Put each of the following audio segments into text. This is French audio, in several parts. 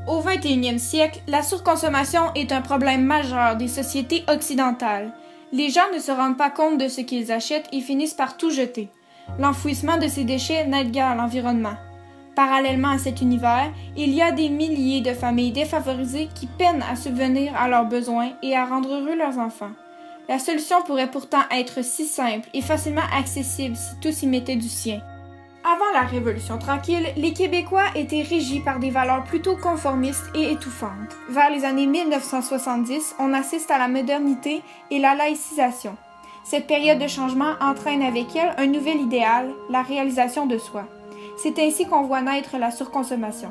Au 21e siècle, la surconsommation est un problème majeur des sociétés occidentales. Les gens ne se rendent pas compte de ce qu'ils achètent et finissent par tout jeter. L'enfouissement de ces déchets n'aide guère l'environnement. Parallèlement à cet univers, il y a des milliers de familles défavorisées qui peinent à subvenir à leurs besoins et à rendre heureux leurs enfants. La solution pourrait pourtant être si simple et facilement accessible si tous y mettaient du sien. Avant la Révolution tranquille, les Québécois étaient régis par des valeurs plutôt conformistes et étouffantes. Vers les années 1970, on assiste à la modernité et la laïcisation. Cette période de changement entraîne avec elle un nouvel idéal, la réalisation de soi. C'est ainsi qu'on voit naître la surconsommation.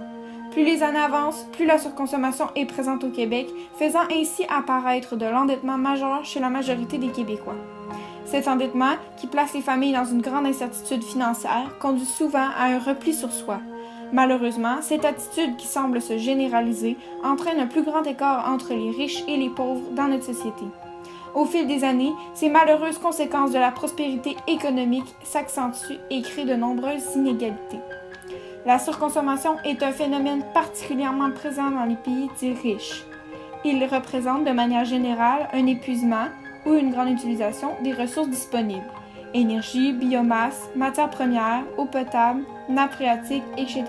Plus les années avancent, plus la surconsommation est présente au Québec, faisant ainsi apparaître de l'endettement majeur chez la majorité des Québécois. Cet endettement, qui place les familles dans une grande incertitude financière, conduit souvent à un repli sur soi. Malheureusement, cette attitude qui semble se généraliser entraîne un plus grand écart entre les riches et les pauvres dans notre société. Au fil des années, ces malheureuses conséquences de la prospérité économique s'accentuent et créent de nombreuses inégalités. La surconsommation est un phénomène particulièrement présent dans les pays dits riches. Il représente de manière générale un épuisement ou une grande utilisation des ressources disponibles, énergie, biomasse, matières premières, eau potable, nappes phréatiques, etc.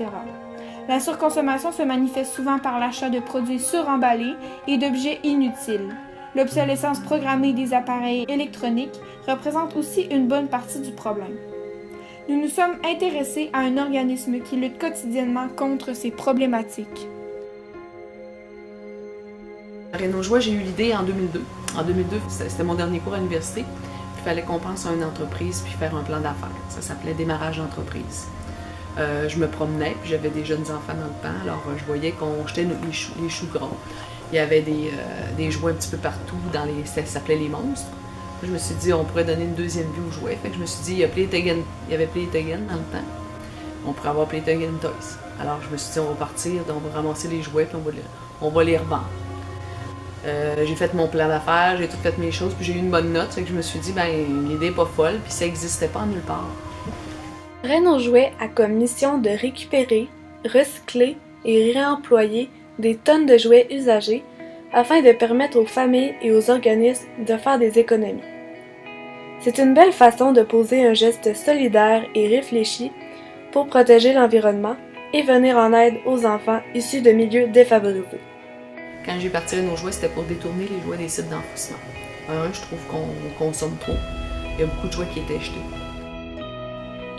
La surconsommation se manifeste souvent par l'achat de produits suremballés et d'objets inutiles. L'obsolescence programmée des appareils électroniques représente aussi une bonne partie du problème. Nous nous sommes intéressés à un organisme qui lutte quotidiennement contre ces problématiques. Réno-Joie, j'ai eu l'idée en 2002. En 2002, c'était mon dernier cours à l'université. Il fallait qu'on pense à une entreprise puis faire un plan d'affaires. Ça s'appelait démarrage d'entreprise. Je me promenais, puis j'avais des jeunes enfants dans le temps, alors je voyais qu'on jetait les choux gras. Il y avait des jouets un petit peu partout, ça s'appelait les monstres. Je me suis dit, on pourrait donner une deuxième vie aux jouets. Fait que je me suis dit, il y avait Playtagon dans le temps. On pourrait avoir Playtagon Toys. Alors je me suis dit, on va partir, on va ramasser les jouets, puis on va les revendre. J'ai fait mon plan d'affaires, j'ai tout fait mes choses, puis j'ai eu une bonne note. Fait que je me suis dit, l'idée n'est pas folle, puis ça n'existait pas nulle part. Réno-Jouet a comme mission de récupérer, recycler et réemployer des tonnes de jouets usagés afin de permettre aux familles et aux organismes de faire des économies. C'est une belle façon de poser un geste solidaire et réfléchi pour protéger l'environnement et venir en aide aux enfants issus de milieux défavorisés. Quand j'ai parti Réno-Jouet, c'était pour détourner les jouets des sites d'enfouissement. Je trouve qu'on consomme trop. Il y a beaucoup de jouets qui étaient jetés.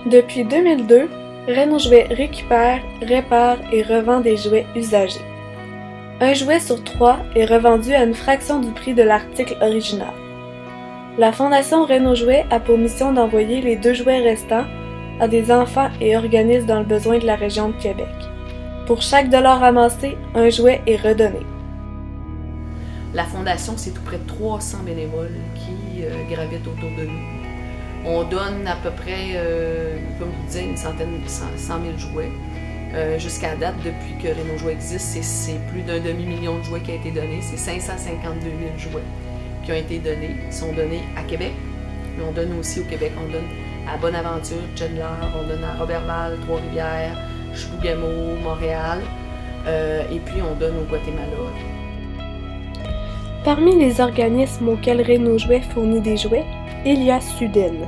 Depuis 2002, Réno-Jouet récupère, répare et revend des jouets usagés. Un jouet sur 3 est revendu à une fraction du prix de l'article original. La Fondation Réno-Jouet a pour mission d'envoyer les 2 jouets restants à des enfants et organismes dans le besoin de la région de Québec. Pour chaque dollar ramassé, un jouet est redonné. La Fondation, c'est tout près de 300 bénévoles qui gravitent autour de nous. On donne à peu près, comme je vous disais, 100 000 jouets. Jusqu'à date, depuis que Réno-Jouet existe, c'est plus d'1 demi-million de jouets qui a été donné. C'est 552 000 jouets qui ont été donnés. Ils sont donnés à Québec, mais on donne aussi au Québec. On donne à Bonaventure, Chandler, on donne à Roberval, Trois-Rivières, Chibougamau, Montréal, et puis on donne au Guatemala. Parmi les organismes auxquels Réno-Jouet fournit des jouets, il y a Suden.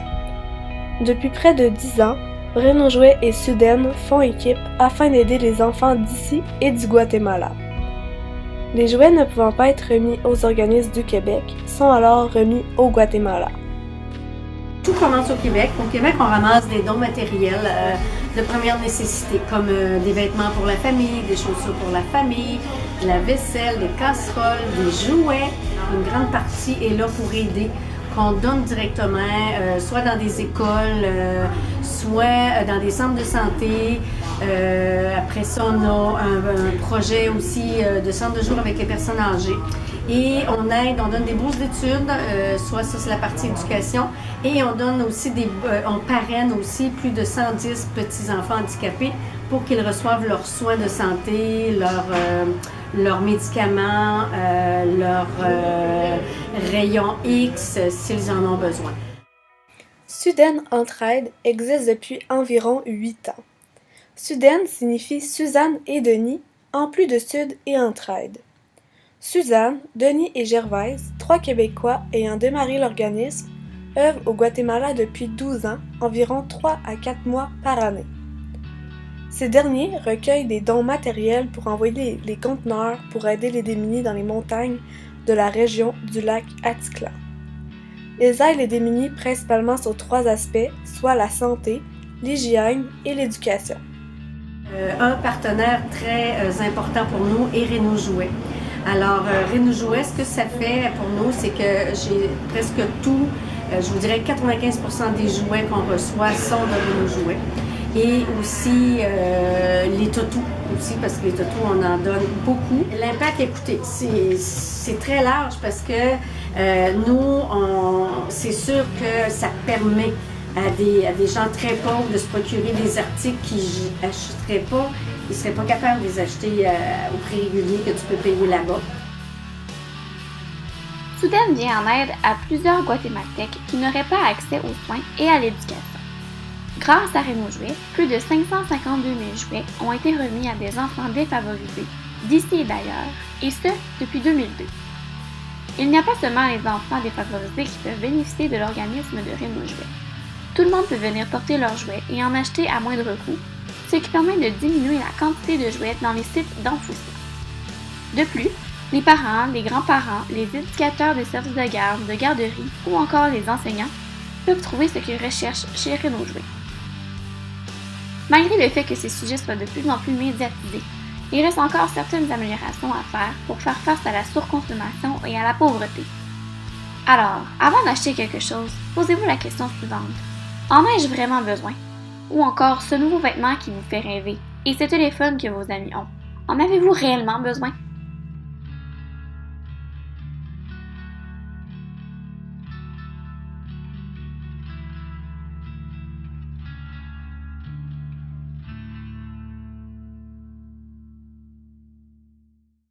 Depuis près de 10 ans, Réno-Jouet et Suden font équipe afin d'aider les enfants d'ici et du Guatemala. Les jouets ne pouvant pas être remis aux organismes du Québec sont alors remis au Guatemala. Tout commence au Québec. Au Québec, on ramasse des dons matériels de première nécessité, comme des vêtements pour la famille, des chaussures pour la famille, de la vaisselle, des casseroles, des jouets. Une grande partie est là pour aider, qu'on donne directement, soit dans des écoles, soit dans des centres de santé. Après ça, on a un projet aussi de centre de jour avec les personnes âgées. Et on donne des bourses d'études, soit ça c'est la partie éducation, et on donne aussi on parraine aussi plus de 110 petits-enfants handicapés pour qu'ils reçoivent leurs soins de santé, leurs médicaments, leurs rayons X s'ils en ont besoin. Suden Entraide existe depuis environ 8 ans. Suden signifie Suzanne et Denis en plus de sud et entraide. Suzanne, Denis et Gervaise, 3 Québécois ayant démarré l'organisme, œuvrent au Guatemala depuis 12 ans, environ 3 à 4 mois par année. Ces derniers recueillent des dons matériels pour envoyer les conteneurs pour aider les démunis dans les montagnes de la région du lac Atitlan. Ils aident les démunis principalement sur 3 aspects, soit la santé, l'hygiène et l'éducation. Un partenaire très important pour nous est Renault Jouet. Alors, Renault Jouet, ce que ça fait pour nous, c'est que j'ai presque tout, je vous dirais 95% des jouets qu'on reçoit sont de Renault Jouet. Et aussi les toutous, aussi, parce que les toutous, on en donne beaucoup. L'impact, écoutez, c'est très large parce que nous, c'est sûr que ça permet à des gens très pauvres de se procurer des articles qu'ils n'achèteraient pas. Ils ne seraient pas capables de les acheter au prix régulier que tu peux payer là-bas. Soudaine vient en aide à plusieurs Guatémaltèques qui n'auraient pas accès aux soins et à l'éducation. Grâce à Renault Jouet, plus de 552 000 jouets ont été remis à des enfants défavorisés, d'ici et d'ailleurs, et ce, depuis 2002. Il n'y a pas seulement les enfants défavorisés qui peuvent bénéficier de l'organisme de Renault Jouet. Tout le monde peut venir porter leurs jouets et en acheter à moindre coût, ce qui permet de diminuer la quantité de jouets dans les sites d'enfouissement. De plus, les parents, les grands-parents, les éducateurs des services de garde, de garderie ou encore les enseignants peuvent trouver ce qu'ils recherchent chez Renault Jouet. Malgré le fait que ces sujets soient de plus en plus médiatisés, il reste encore certaines améliorations à faire pour faire face à la surconsommation et à la pauvreté. Alors, avant d'acheter quelque chose, posez-vous la question suivante. En ai-je vraiment besoin? Ou encore ce nouveau vêtement qui vous fait rêver et ce téléphone que vos amis ont. En avez-vous réellement besoin?